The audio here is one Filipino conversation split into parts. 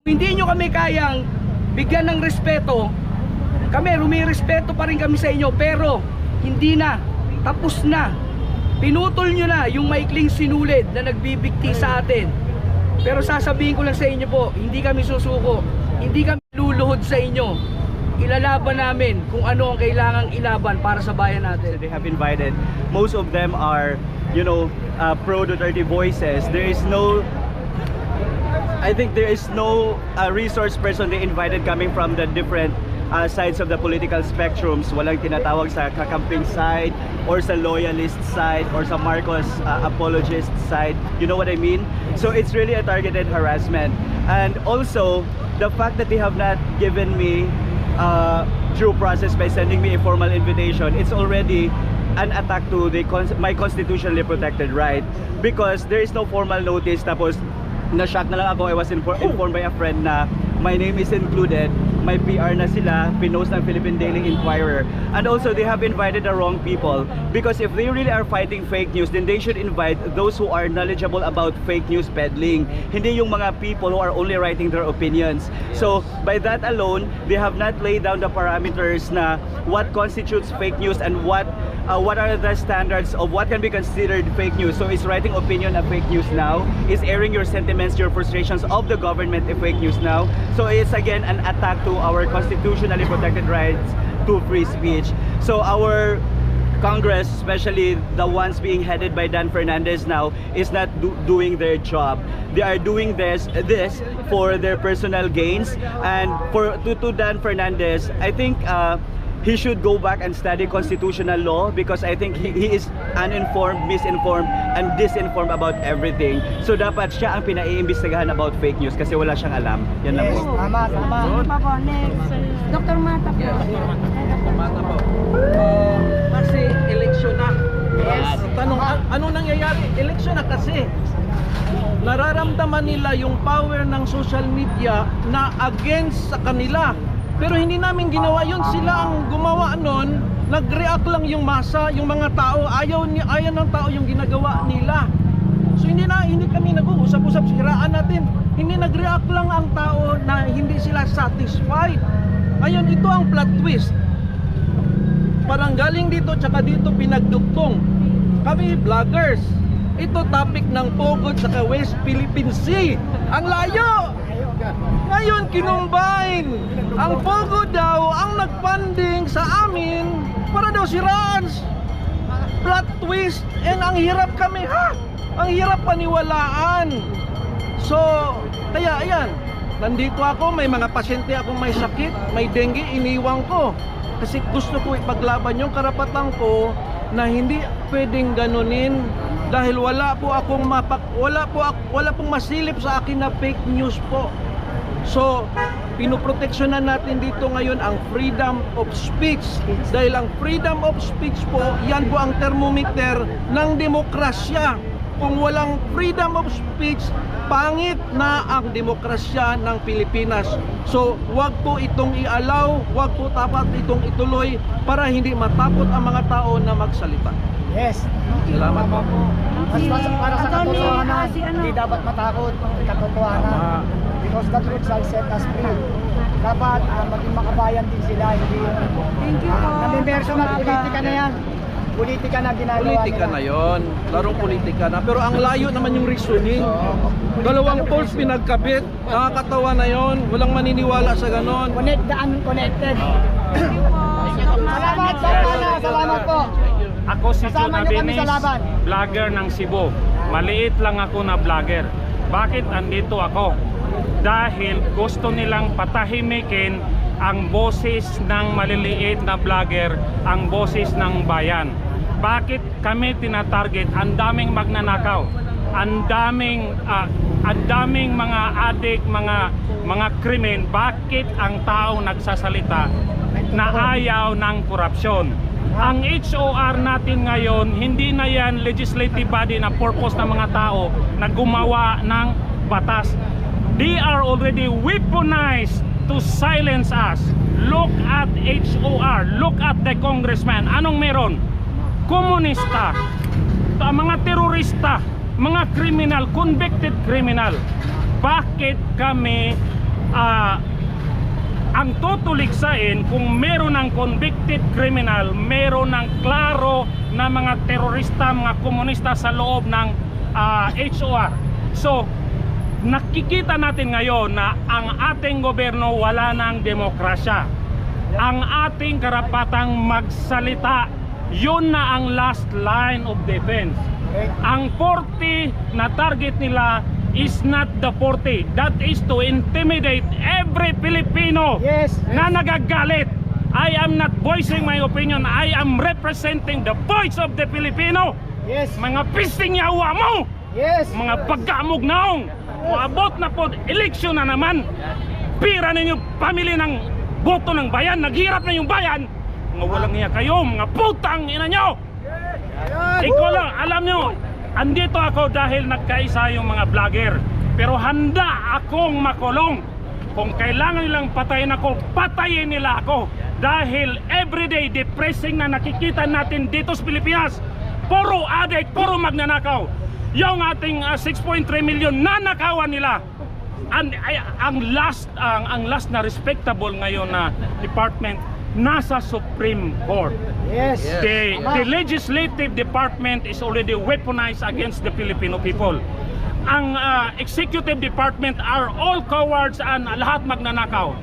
Hindi nyo kami kayang bigyan ng respeto, kami rumirespeto pa rin kami sa inyo, pero hindi na, tapos na. Pinutol nyo na yung maikling sinulid na nagbibigti sa atin. Pero sasabihin ko lang sa inyo po, hindi kami susuko, hindi kami luluhod sa inyo. Ilalaban namin kung ano ang kailangang ilaban para sa bayan natin. They have invited, most of them are, you know, pro-Duterte voices. There is no, I think there is no resource person they invited coming from the different sides of the political spectrums. Walang tinatawag sa kakamping side or sa loyalist side or sa Marcos apologist side. You know what I mean? So it's really a targeted harassment. And also, the fact that they have not given me due process by sending me a formal invitation, it's already an attack to my constitutionally protected right, because there is no formal notice. Tapos na-shock na lang ako. I was informed by a friend na my name is included, may PR na sila, pinost ng Philippine Daily Inquirer. And also they have invited the wrong people, because if they really are fighting fake news, then they should invite those who are knowledgeable about fake news peddling, hindi yung mga people who are only writing their opinions. So by that alone, they have not laid down the parameters na what constitutes fake news and what are the standards of what can be considered fake news. So is writing opinion a fake news now? Is airing your sentiments, your frustrations of the government a fake news now? So it's again an attack to our constitutionally protected rights to free speech. So our Congress, especially the ones being headed by Dan Fernandez now, is not doing their job. They are doing this for their personal gains. And to Dan Fernandez, I think he should go back and study constitutional law, because I think he is uninformed, misinformed, and disinformed about everything. So dapat siya ang pinaiimbestigahan about fake news kasi wala siyang alam. Yan lang po. Tama. Next. Dr. Mata po. Dr. Mata po. Kasi eleksyon na. Yes. Tanong, anong nangyayari? Eleksyon na kasi. Nararamdaman nila yung power ng social media na against sa kanila. Pero hindi namin ginawa yun. Sila ang gumawa nun. Nag-react lang yung masa, yung mga tao. Ayaw ng tao yung ginagawa nila. So hindi kami nag-uusap-usap, siraan natin. Hindi nag-react lang ang tao na hindi sila satisfied. Ayun, ito ang plot twist. Parang galing dito tsaka dito pinagduktong. Kami vloggers. Ito topic ng Pogod sa West Philippine Sea. Ang layo! Ngayon kinumbine. Ang Pogo daw ang nagfunding sa amin para daw siraan. Plot twist. And ang hirap kami, ang hirap paniwalaan. So, kaya ayan, nandito ako, may mga pasyente akong may sakit, may dengue, iniwang ko. Kasi gusto ko ipaglaban yung karapatan ko na hindi pwedeng ganunin, dahil wala wala pong masilip sa akin na fake news po. So, pinoproteksyonan natin dito ngayon ang freedom of speech, dahil ang freedom of speech po, yan po ang thermometer ng demokrasya. Kung walang freedom of speech, pangit na ang demokrasya ng Pilipinas. So, wag po itong ialaw, wag po dapat itong ituloy para hindi matakot ang mga tao na magsalita. Yes. Salamat po. Para sa katotohanan, hindi dapat matakot ang katotohanan. Because the truth shall set us free. Dapat maging makabayan din sila. Hindi yung Thank you po. personal politika na yan. Politika na ginagawa Politika nila. na yon, larong politika na. Pero ang layo naman yung reasoning. Dalawang poles pinagkabit, nakakatawa na yon. Walang maniniwala sa ganon. Connect the unconnected. Thank you po. Salamat po. Ako si Kasama Juna niyo kami Benes, sa laban. vlogger ng Cebu. Maliit lang ako na vlogger. Bakit andito ako? Dahil gusto nilang patahimikin ang boses ng maliliit na vlogger, ang boses ng bayan. Bakit kami tinatarget? Ang daming magnanakaw, ang daming mga adik, mga krimen. Bakit ang tao nagsasalita na ayaw ng korupsyon? Ang HOR natin ngayon, hindi na yan legislative body na purpose ng mga tao na gumawa ng batas. They are already weaponized to silence us. Look at HOR, look at the congressman. Anong meron? Komunista, mga terorista, mga criminal, convicted criminal. Bakit kami ang tutuliksain kung meron ng convicted criminal, meron ng klaro na mga terorista, mga komunista sa loob ng HOR. So, nakikita natin ngayon na ang ating gobyerno wala ng demokrasya. Ang ating karapatang magsalita, yun na ang last line of defense. Ang 40 na target nila is not the 40. That is to intimidate every Filipino Yes, na nagagalit. I am not voicing my opinion. I am representing the voice of the Filipino. Yes. Mga pisting yawa mo! Yes. Mga pagkamog naong! Maabot na po, eleksyon na naman. Pira ninyo, pamili ng boto ng bayan. Naghirap na yung bayan. Mga walang iya kayo, mga putang ina nyo! Ikaw lang, alam nyo, andito ako dahil nagkaisa yung mga vlogger. Pero handa akong makulong. Kung kailangan nilang patayin ako, patayin nila ako. Dahil everyday depressing na nakikita natin dito sa Pilipinas. Puro addict, puro magnanakaw. Yung ating 6.3 million nanakawan nila. Ang last na respectable ngayon na department nasa Supreme Court. Yes. The legislative department is already weaponized against the Filipino people. Ang executive department are all cowards and lahat magnanakaw.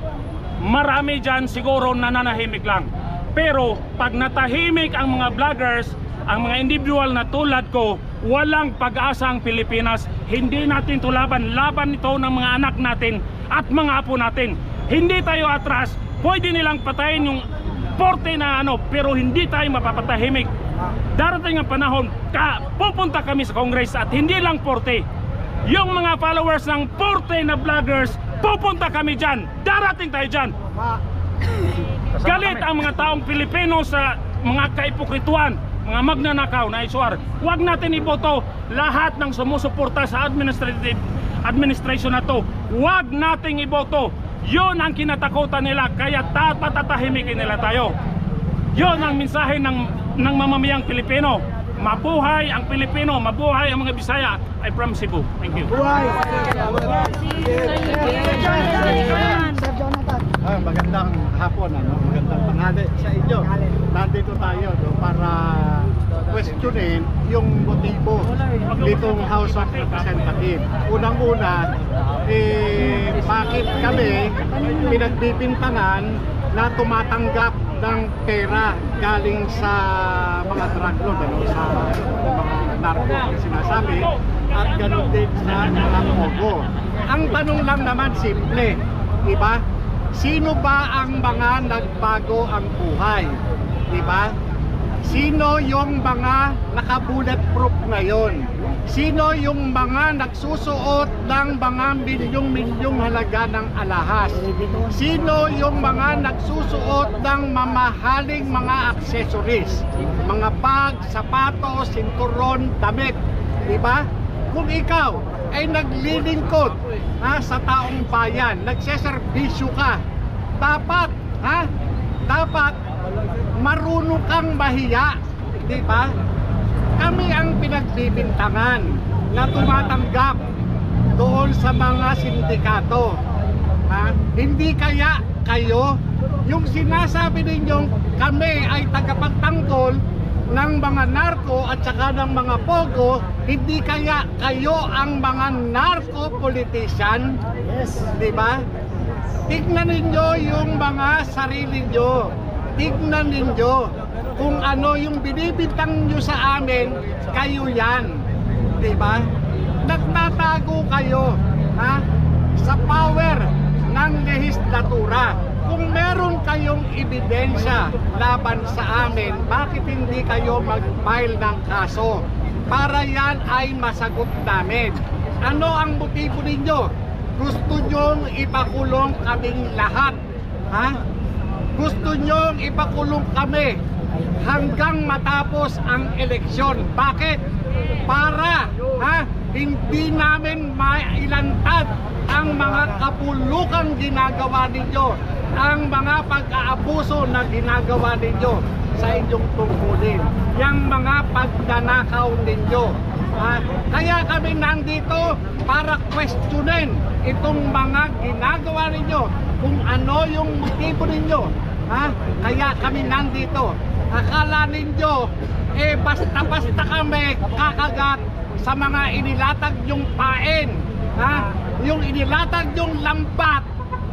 Marami dyan siguro nananahimik lang. Pero pag natahimik ang mga vloggers, ang mga individual na tulad ko, walang pag-asa ang Pilipinas. Hindi natin to laban ito ng mga anak natin at mga apo natin. Hindi tayo atras. Pwede nilang patayin yung 40 na pero hindi tayo mapapatahimik. Darating ang panahon, pupunta kami sa Congress at hindi lang 40. Yung mga followers ng 40 na vloggers, pupunta kami dyan. Darating tayo dyan. Galit ang mga taong Pilipino sa mga kaipukrituan, mga magnanakaw na HOR. Huwag natin iboto lahat ng sumusuporta sa administration na to. Huwag nating iboto. Yun ang kinatakutan nila, kaya patatahimikin nila tayo. Yun ang mensahe ng mamamayang Pilipino. Mabuhay ang Pilipino, mabuhay ang mga Bisaya. I from Cebu. Thank you. Buhay. Sir Jonathan. Magandang hapon, magandang tanghali sa inyo. Nandito tayo para questionin yung motibo nitong House of Representatives. Unang-una, bakit kami pinagbibintangan na tumatanggap ng pera galing sa mga drug lord, sa mga narco sinasabi, at ganoon din sa mga pogo. Ang tanong lang naman simple, diba? Sino ba ang mga nagbago ang buhay? Diba? Sino yung mga naka-bulletproof ngayon? Sino yung mga nagsusuot ng mga milyong-milyong halaga ng alahas? Sino yung mga nagsusuot ng mamahaling mga accessories? Mga bag, sapatos, sinturon, damit. Diba? Kung ikaw ay naglilingkod sa taong bayan, nagseserbisyo ka, dapat marunong kang mahiya, di ba? Kami ang pinagbibintangan na tumatanggap doon sa mga sindikato. Hindi kaya kayo yung sinasabi ninyong kami ay tagapagtanggol ng mga narko at saka ng mga pogo, hindi kaya kayo ang mga narco politician? Yes. Di ba? Tignan ninyo yung mga sarili nyo. Tignan ninyo kung ano yung binibintang nyo sa amin, kayo yan. Di ba? Nagtatago kayo sa power ng lehislatura. Kung meron kayong ebidensya laban sa amin, bakit hindi kayo mag-file ng kaso? Para yan ay masagot namin. Ano ang motibo ninyo? Gusto nyong ipakulong kaming lahat? Gusto nyong ipakulong kami hanggang matapos ang eleksyon. Bakit? Para hindi namin mailantad ang mga kapulukang ginagawa ninyo, ang mga pag-aabuso na ginagawa ninyo sa inyong tungkulin, yung mga pagdanakaw ninyo. Kaya kami nandito para questionin itong mga ginagawa ninyo. ano yung motibo ninyo? Ha? Kaya kami nandito. Akala ninyo, basta-basta kami kakagat sa mga inilatag yung pain. Ha? Yung inilatag yung lambat,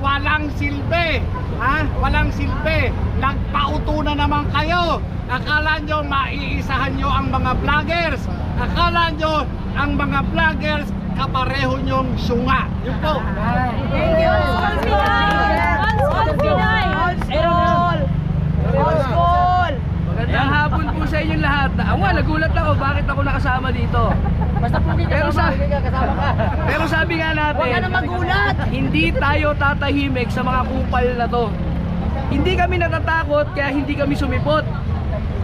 walang silbi. Ha? Walang silbi. Nagpauto na naman kayo. Akala nyo maiisahan nyo ang mga vloggers. Akala nyo ang mga vloggers kapareho nyong sunga. Yun po. Thank you. Old Pinay. Old school. Old school. Magandang hapon po sa inyong lahat. Nagulat ako bakit ako nakasama dito. Pero sabi nga natin, Huwag ka na magulat. hindi tayo tatahimik sa mga kupal na to. Hindi kami natatakot kaya hindi kami sumipot.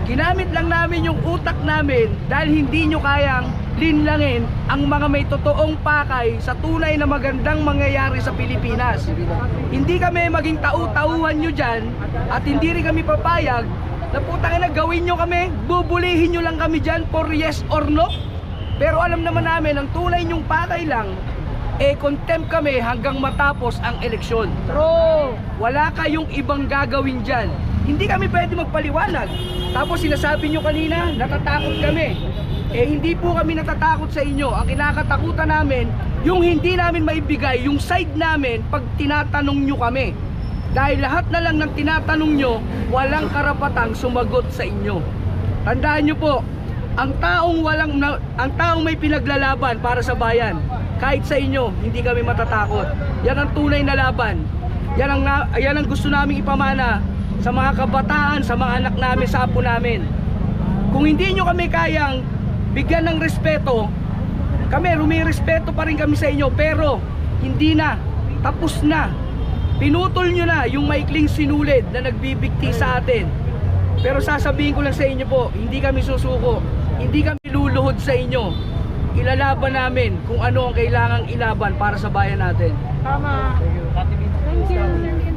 Ginamit lang namin yung utak namin dahil hindi nyo kayang linlangin ang mga may totoong pakay sa tunay na magandang mangyayari sa Pilipinas. Hindi kami maging tau-tauhan nyo dyan at hindi rin kami papayag na putang ina gawin nyo kami, bubulihin nyo lang kami dyan for yes or no. Pero alam naman namin ang tunay nyong pakay lang, contempt kami hanggang matapos ang eleksyon. True. Wala kayong ibang gagawin dyan. Hindi kami pwede magpaliwanag. Tapos sinasabi nyo kanina, natatakot kami. Hindi po kami natatakot sa inyo. Ang kinakatakutan namin, yung hindi namin maibigay, yung side namin pag tinatanong nyo kami. Dahil lahat na lang ng tinatanong nyo, walang karapatang sumagot sa inyo. Tandaan nyo po, ang taong may pinaglalaban para sa bayan, kahit sa inyo, hindi kami matatakot. Yan ang tunay na laban. Yan ang gusto naming ipamana sa mga kabataan, sa mga anak namin, sa apo namin. Kung hindi nyo kami kayang bigyan ng respeto, kami, rumirespeto pa rin kami sa inyo, pero hindi na, tapos na. Pinutol nyo na yung maikling sinulid na nagbibigti sa atin. Pero sasabihin ko lang sa inyo po, hindi kami susuko, hindi kami luluhod sa inyo. Ilalaban namin kung ano ang kailangang ilaban para sa bayan natin. Tama. Thank you.